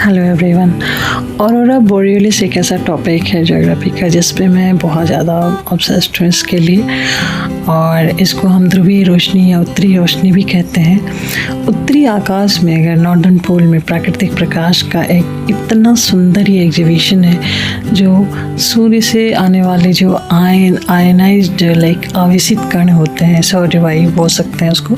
Hello everyone. Aurora बोरियोलिस एक ऐसा topic है ज्योग्राफी का जिस पे मैं बहुत ज़्यादा ऑब्सेस्ड हूँ इसके लिए, और इसको हम ध्रुवीय रोशनी या उत्तरी रोशनी भी कहते हैं। उत्तरी आकाश में अगर नॉर्दर्न पोल में प्राकृतिक प्रकाश का एक इतना सुंदर ही एग्जीबिशन है जो सूर्य से आने वाले जो आयनाइज्ड लाइक आवेशित कण होते हैं, सौर वायु बोल सकते हैं उसको,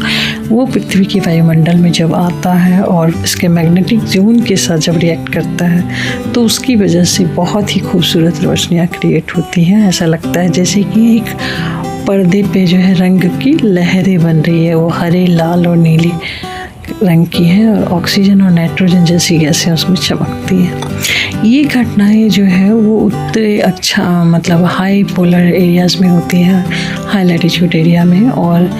वो पृथ्वी के वायुमंडल में जब आता है और इसके मैग्नेटिक जोन के साथ जब रिएक्ट करता है तो उसकी वजह से बहुत ही खूबसूरत रोशनियाँ क्रिएट होती हैं। ऐसा लगता है जैसे कि एक पर्दे पे जो है रंग की लहरें बन रही है, वो हरे, लाल और नीली रंग की है और ऑक्सीजन और नाइट्रोजन जैसी गैसें उसमें चमकती हैं। ये घटनाएं जो है वो उत्तरी मतलब हाई पोलर एरियाज़ में होती हैं, हाई लैटिट्यूड एरिया में, और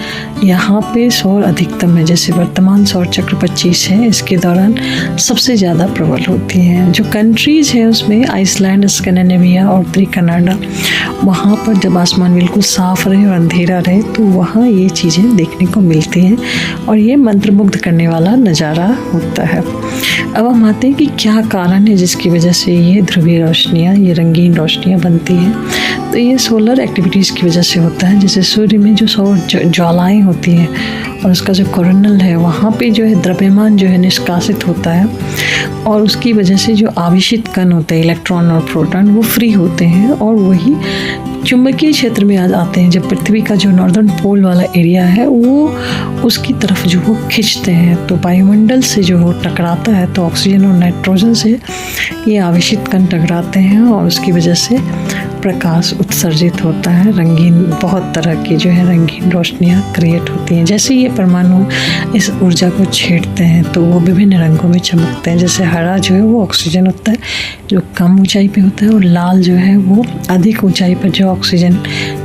यहाँ पे सौर अधिकतम है। जैसे वर्तमान सौर चक्र 25 है, इसके दौरान सबसे ज़्यादा प्रबल होती हैं। जो कंट्रीज़ हैं उसमें आइसलैंड, स्कैंडिनेविया और उत्तरी कनाडा, वहाँ पर जब आसमान बिल्कुल साफ़ रहे और अंधेरा रहे तो वहाँ ये चीज़ें देखने को मिलती हैं और ये मंत्रमुग्ध करने वाला नज़ारा होता है। अब हम आते हैं कि क्या कारण है जिसकी वजह से ये ध्रुवीय रोशनियाँ, ये रंगीन रोशनियाँ बनती हैं। तो ये सोलर एक्टिविटीज़ की वजह से होता है। जैसे सूर्य में जो सौर ज्वालाएँ होती हैं और उसका जो कोरोनल है वहाँ पे जो है द्रव्यमान जो है निष्कासित होता है और उसकी वजह से जो आवेशित कण होते हैं, इलेक्ट्रॉन और प्रोटॉन, वो फ्री होते हैं और वही चुंबकीय क्षेत्र में आ जाते हैं। जब पृथ्वी का जो नॉर्दर्न पोल वाला एरिया है वो उसकी तरफ जो वो खींचते हैं तो वायुमंडल से जो वो टकराता है तो ऑक्सीजन और नाइट्रोजन से ये आवेशित कण टकराते हैं और उसकी वजह से प्रकाश उत्सर्जित होता है। रंगीन बहुत तरह की जो है रंगीन रोशनियाँ क्रिएट होती हैं। जैसे ये परमाणु इस ऊर्जा को छेड़ते हैं तो वो विभिन्न रंगों में चमकते हैं। जैसे हरा जो है वो ऑक्सीजन होता है जो कम ऊंचाई पे होता है, और लाल जो है वो अधिक ऊंचाई पर जो ऑक्सीजन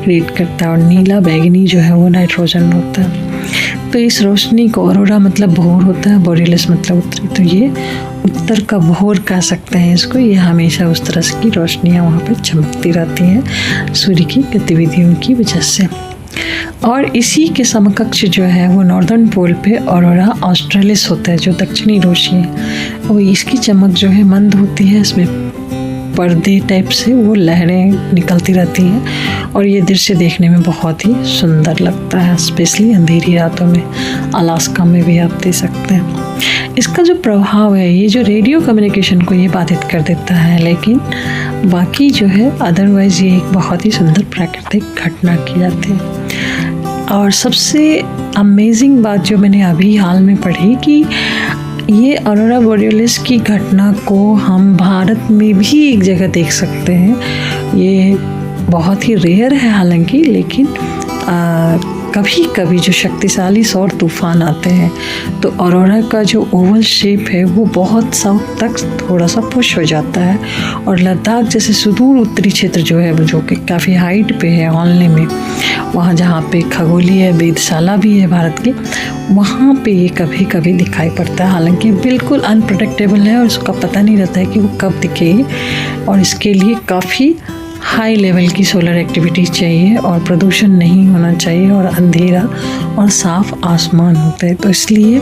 क्रिएट करता है, और नीला बैगनी जो है वो नाइट्रोजन होता है। तो इस रोशनी को ऑरोरा मतलब भोर होता है, बोरियोलिस मतलब उत्तरी, तो ये उत्तर का भोर कह सकते हैं इसको। ये हमेशा उस तरह की रोशनियाँ वहाँ पे चमकती रहती हैं सूर्य की गतिविधियों की वजह से। और इसी के समकक्ष जो है वो नॉर्दर्न पोल पे ऑरोरा ऑस्ट्रेलिस होता है जो दक्षिणी रोशनी है। वो इसकी चमक जो है मंद होती है, इसमें पर्दे टाइप से वो लहरें निकलती रहती हैं और ये दृश्य देखने में बहुत ही सुंदर लगता है, स्पेशली अंधेरी रातों में। अलास्का में भी आप देख सकते हैं। इसका जो प्रभाव है, ये जो रेडियो कम्युनिकेशन को ये बाधित कर देता है, लेकिन बाकी जो है अदरवाइज ये एक बहुत ही सुंदर प्राकृतिक घटना की जाती है। और सबसे अमेजिंग बात जो मैंने अभी हाल में पढ़ी कि ये ऑरोरा बोरियोलिस की घटना को हम भारत में भी एक जगह देख सकते हैं। ये बहुत ही रेयर है हालांकि, लेकिन कभी कभी जो शक्तिशाली सौर तूफान आते हैं तो ऑरोरा का जो ओवल शेप है वो बहुत साउथ तक थोड़ा सा पुश हो जाता है, और लद्दाख जैसे सुदूर उत्तरी क्षेत्र जो है जो कि काफ़ी हाइट पे है ऑनली में, वहाँ जहाँ पे खगोलीय वेधशाला भी है भारत की, वहाँ पे ये कभी कभी दिखाई पड़ता है। हालांकि बिल्कुल अनप्रेडिक्टेबल है और उसका पता नहीं रहता है कि वो कब दिखेगी, और इसके लिए काफ़ी हाई लेवल की सोलर एक्टिविटीज़ चाहिए और प्रदूषण नहीं होना चाहिए और अंधेरा और साफ़ आसमान होता है। तो इसलिए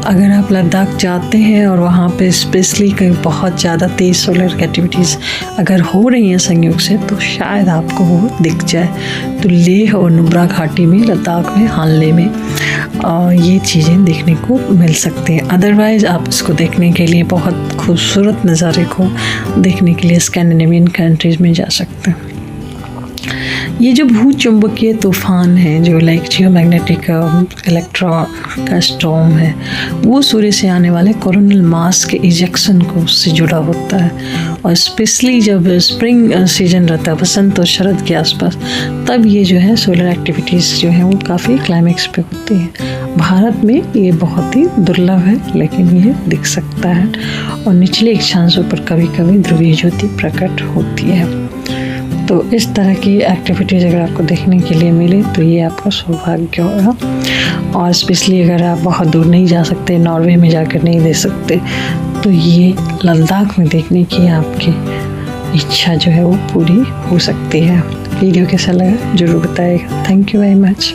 अगर आप लद्दाख जाते हैं और वहाँ पे स्पेशली कहीं बहुत ज़्यादा तेज़ सोलर एक्टिविटीज़ अगर हो रही हैं संयोग से तो शायद आपको वो दिख जाए। तो लेह और नुब्रा घाटी में, लद्दाख में, हानले में ये चीज़ें देखने को मिल सकती हैं। अदरवाइज़ आप इसको देखने के लिए, बहुत खूबसूरत नज़ारे को देखने के लिए स्कैंडिनेवियन कंट्रीज़ में जा सकते हैं। ये जो भूचुंबकीय तूफान है जो लाइक जियोमैग्नेटिक इलेक्ट्रॉन का स्टॉर्म है, वो सूर्य से आने वाले कोरोनल मास के इजेक्शन को उससे जुड़ा होता है। और स्पेशली जब स्प्रिंग सीजन रहता है, बसंत और शरद के आसपास, तब ये जो है सोलर एक्टिविटीज़ जो है वो काफ़ी क्लाइमेक्स पे होती हैं। भारत में ये बहुत ही दुर्लभ है, लेकिन ये दिख सकता है और निचले अक्षांशों पर कभी कभी ध्रुवीय ज्योति प्रकट होती है। तो इस तरह की एक्टिविटीज़ अगर आपको देखने के लिए मिले तो ये आपका सौभाग्य होगा। और स्पेशली अगर आप बहुत दूर नहीं जा सकते, नॉर्वे में जाकर नहीं देख सकते, तो ये लद्दाख में देखने की आपकी इच्छा जो है वो पूरी हो सकती है। वीडियो कैसा लगा ज़रूर बताइएगा। Thank you very much.